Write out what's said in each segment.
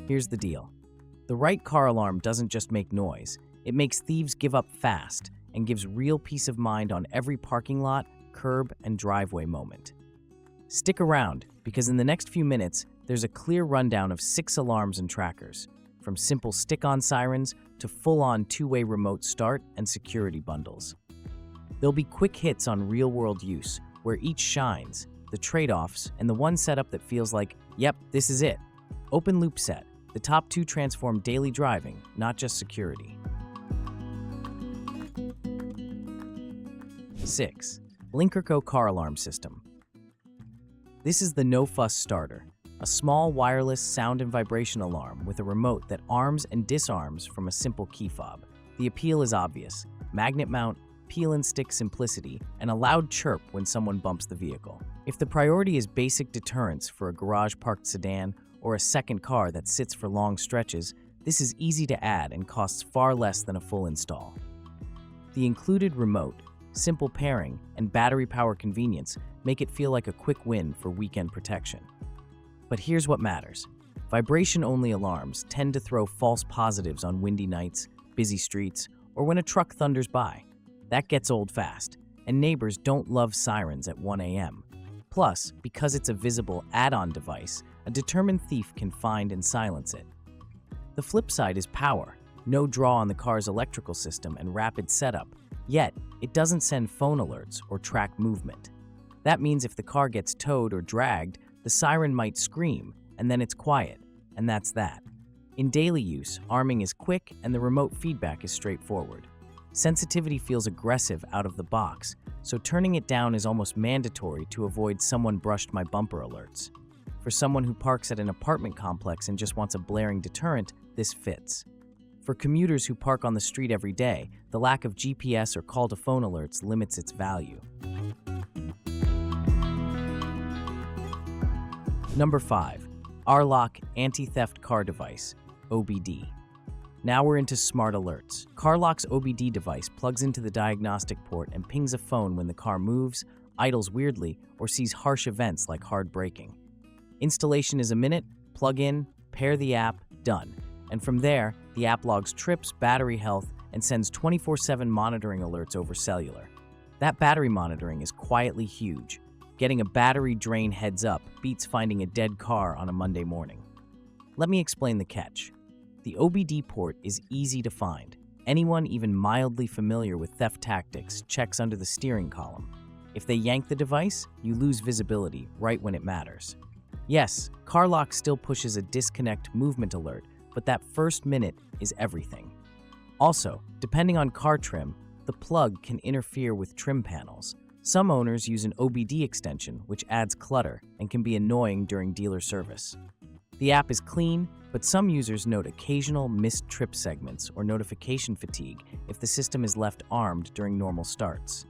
Here's the deal. The right car alarm doesn't just make noise, it makes thieves give up fast and gives real peace of mind on every parking lot, curb, and driveway moment. Stick around, because in the next few minutes, there's a clear rundown of 6 alarms and trackers, from simple stick-on sirens to full-on two-way remote start and security bundles. There'll be quick hits on real-world use, where each shines, the trade-offs, and the one setup that feels like, yep, this is it. Open Loop Set. The top 2 transform daily driving, not just security. 6. Lnkerco Car Alarm System. This is the no-fuss starter, a small wireless sound and vibration alarm with a remote that arms and disarms from a simple key fob. The appeal is obvious: magnet mount, peel and stick simplicity, and a loud chirp when someone bumps the vehicle. If the priority is basic deterrence for a garage-parked sedan or a second car that sits for long stretches, this is easy to add and costs far less than a full install. The included remote, simple pairing, and battery power convenience make it feel like a quick win for weekend protection. But here's what matters. Vibration-only alarms tend to throw false positives on windy nights, busy streets, or when a truck thunders by. That gets old fast, and neighbors don't love sirens at 1 a.m. Plus, because it's a visible add-on device, a determined thief can find and silence it. The flip side is power. No draw on the car's electrical system and rapid setup, yet it doesn't send phone alerts or track movement. That means if the car gets towed or dragged, the siren might scream, and then it's quiet, and that's that. In daily use, arming is quick and the remote feedback is straightforward. Sensitivity feels aggressive out of the box, so turning it down is almost mandatory to avoid "someone brushed my bumper" alerts. For someone who parks at an apartment complex and just wants a blaring deterrent, this fits. For commuters who park on the street every day, the lack of GPS or call-to-phone alerts limits its value. Number 5. ARLOCK Anti-Theft Car Device, OBD. Now we're into smart alerts. CARLOCK's OBD device plugs into the diagnostic port and pings a phone when the car moves, idles weirdly, or sees harsh events like hard braking. Installation is a minute, plug in, pair the app, done. And from there, the app logs trips, battery health, and sends 24/7 monitoring alerts over cellular. That battery monitoring is quietly huge. Getting a battery drain heads up beats finding a dead car on a Monday morning. Let me explain the catch. The OBD port is easy to find. Anyone even mildly familiar with theft tactics checks under the steering column. If they yank the device, you lose visibility right when it matters. Yes, CARLOCK still pushes a disconnect movement alert, but that first minute is everything. Also, depending on car trim, the plug can interfere with trim panels. Some owners use an OBD extension, which adds clutter and can be annoying during dealer service. The app is clean, but some users note occasional missed trip segments or notification fatigue if the system is left armed during normal starts.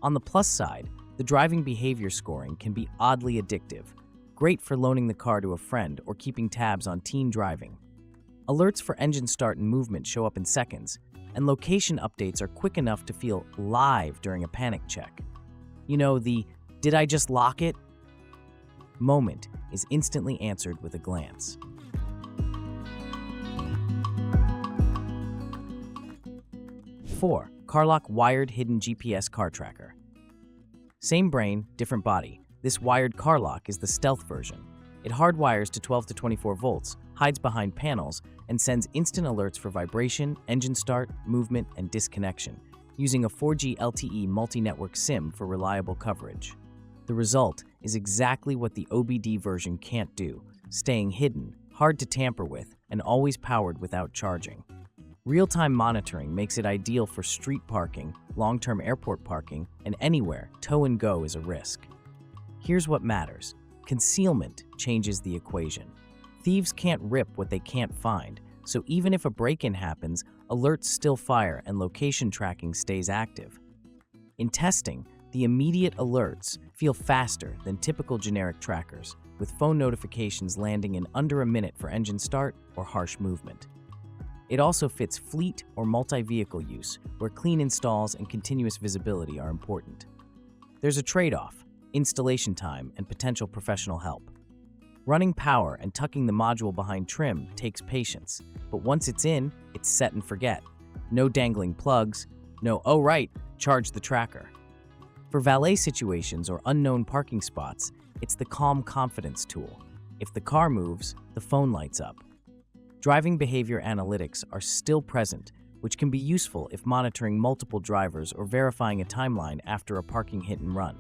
On the plus side, the driving behavior scoring can be oddly addictive, great for loaning the car to a friend or keeping tabs on teen driving. Alerts for engine start and movement show up in seconds, and location updates are quick enough to feel live during a panic check. You know, the "did I just lock it?" moment is instantly answered with a glance. Four, CARLOCK Wired Hidden GPS Car Tracker. Same brain, different body. This wired CARLOCK is the stealth version. It hardwires to 12 to 24 volts, hides behind panels, and sends instant alerts for vibration, engine start, movement, and disconnection, using a 4G LTE multi-network SIM for reliable coverage. The result is exactly what the OBD version can't do, staying hidden, hard to tamper with, and always powered without charging. Real-time monitoring makes it ideal for street parking, long-term airport parking, and anywhere tow and go is a risk. Here's what matters. Concealment changes the equation. Thieves can't rip what they can't find, so even if a break-in happens, alerts still fire and location tracking stays active. In testing, the immediate alerts feel faster than typical generic trackers, with phone notifications landing in under a minute for engine start or harsh movement. It also fits fleet or multi-vehicle use, where clean installs and continuous visibility are important. There's a trade-off: installation time and potential professional help. Running power and tucking the module behind trim takes patience, but once it's in, it's set and forget. No dangling plugs, no "oh right, charge the tracker." For valet situations or unknown parking spots, it's the calm confidence tool. If the car moves, the phone lights up. Driving behavior analytics are still present, which can be useful if monitoring multiple drivers or verifying a timeline after a parking hit and run.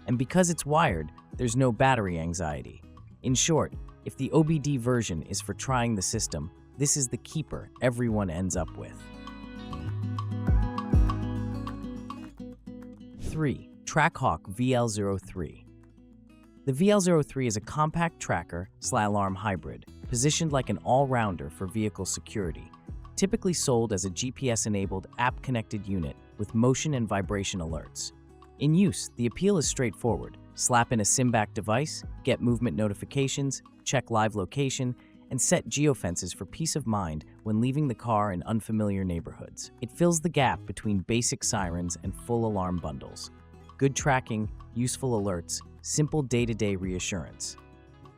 And because it's wired, there's no battery anxiety. In short, if the OBD version is for trying the system, this is the keeper everyone ends up with. 3. Trackhawk VL03. The VL03 is a compact tracker/alarm hybrid, positioned like an all-rounder for vehicle security, typically sold as a GPS-enabled app-connected unit with motion and vibration alerts. In use, the appeal is straightforward. Slap in a SIM-backed device, get movement notifications, check live location, and set geofences for peace of mind when leaving the car in unfamiliar neighborhoods. It fills the gap between basic sirens and full alarm bundles. Good tracking, useful alerts, simple day-to-day reassurance.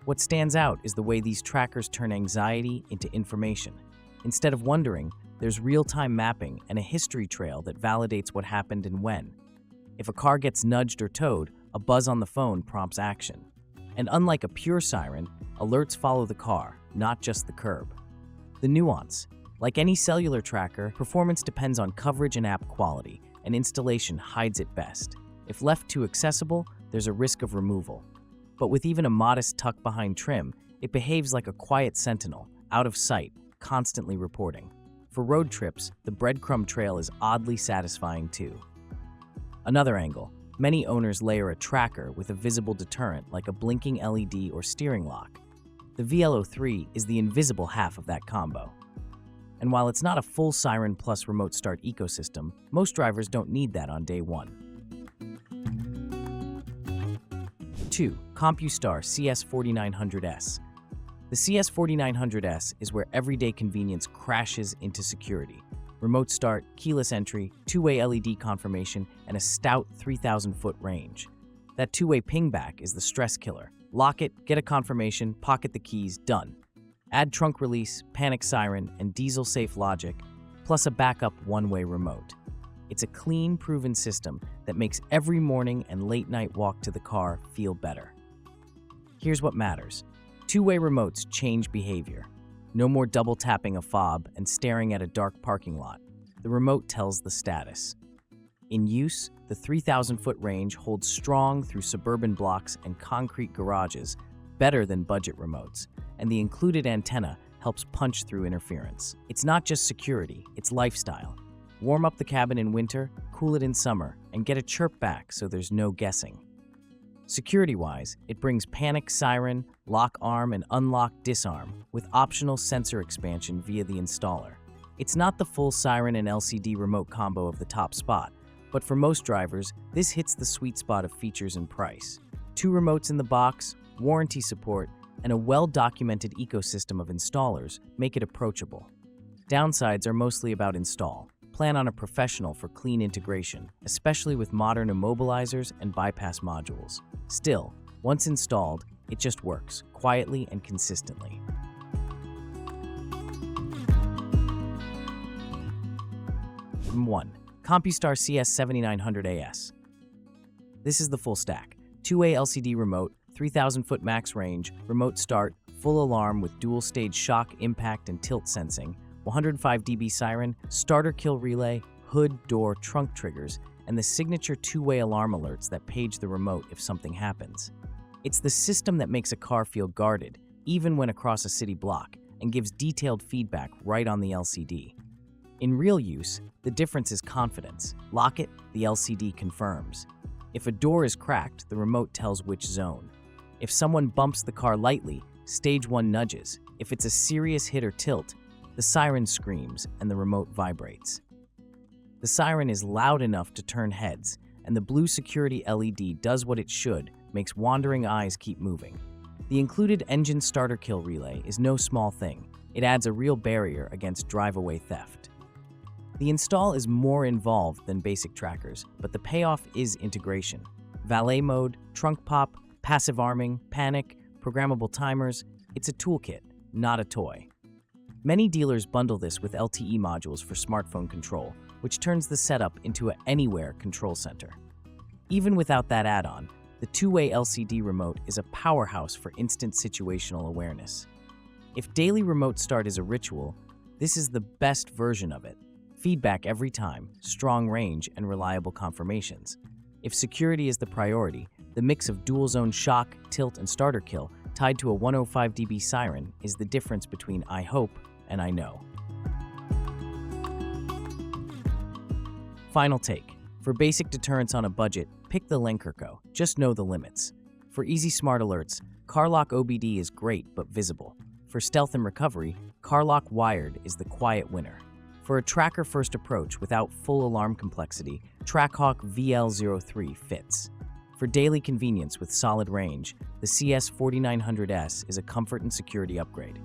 What stands out is the way these trackers turn anxiety into information. Instead of wondering, there's real-time mapping and a history trail that validates what happened and when. If a car gets nudged or towed, a buzz on the phone prompts action. And unlike a pure siren, alerts follow the car, not just the curb. The nuance. Like any cellular tracker, performance depends on coverage and app quality, and installation hides it best. If left too accessible, there's a risk of removal. But with even a modest tuck behind trim, it behaves like a quiet sentinel, out of sight, constantly reporting. For road trips, the breadcrumb trail is oddly satisfying too. Another angle. Many owners layer a tracker with a visible deterrent like a blinking LED or steering lock. The VL03 is the invisible half of that combo. And while it's not a full siren plus remote start ecosystem, most drivers don't need that on day one. 2. Compustar CS4900-S. The CS4900-S is where everyday convenience crashes into security. Remote start, keyless entry, two-way LED confirmation, and a stout 3,000-foot range. That two-way pingback is the stress killer. Lock it, get a confirmation, pocket the keys, done. Add trunk release, panic siren, and diesel-safe logic, plus a backup one-way remote. It's a clean, proven system that makes every morning and late-night walk to the car feel better. Here's what matters. Two-way remotes change behavior. No more double tapping a fob and staring at a dark parking lot. The remote tells the status. In use, the 3,000-foot range holds strong through suburban blocks and concrete garages, better than budget remotes, and the included antenna helps punch through interference. It's not just security, it's lifestyle. Warm up the cabin in winter, cool it in summer, and get a chirp back so there's no guessing. Security-wise, it brings panic siren, lock arm, and unlock disarm with optional sensor expansion via the installer. It's not the full siren and LCD remote combo of the top spot, but for most drivers, this hits the sweet spot of features and price. 2 remotes in the box, warranty support, and a well-documented ecosystem of installers make it approachable. Downsides are mostly about install. Plan on a professional for clean integration, especially with modern immobilizers and bypass modules. Still, once installed, it just works, quietly and consistently. From 1. Compustar CS7900-AS. This is the full stack. 2-way LCD remote, 3,000-foot max range, remote start, full alarm with dual-stage shock, impact, and tilt sensing, 105 dB siren, starter kill relay, hood, door, trunk triggers, and the signature 2-way alarm alerts that page the remote if something happens. It's the system that makes a car feel guarded, even when across a city block, and gives detailed feedback right on the LCD. In real use, the difference is confidence. Lock it, the LCD confirms. If a door is cracked, the remote tells which zone. If someone bumps the car lightly, stage 1 nudges. If it's a serious hit or tilt, the siren screams and the remote vibrates. The siren is loud enough to turn heads, and the blue security LED does what it should, makes wandering eyes keep moving. The included engine starter kill relay is no small thing. It adds a real barrier against drive-away theft. The install is more involved than basic trackers, but the payoff is integration. Valet mode, trunk pop, passive arming, panic, programmable timers, it's a toolkit, not a toy. Many dealers bundle this with LTE modules for smartphone control, which turns the setup into an anywhere control center. Even without that add-on, the two-way LCD remote is a powerhouse for instant situational awareness. If daily remote start is a ritual, this is the best version of it. Feedback every time, strong range, and reliable confirmations. If security is the priority, the mix of dual-zone shock, tilt, and starter kill tied to a 105 dB siren is the difference between I hope and I know. Final take. For basic deterrence on a budget, pick the Lnkerco. Just know the limits. For easy smart alerts, CARLOCK OBD is great but visible. For stealth and recovery, CARLOCK Wired is the quiet winner. For a tracker-first approach without full alarm complexity, Trackhawk VL03 fits. For daily convenience with solid range, the CS4900-S is a comfort and security upgrade.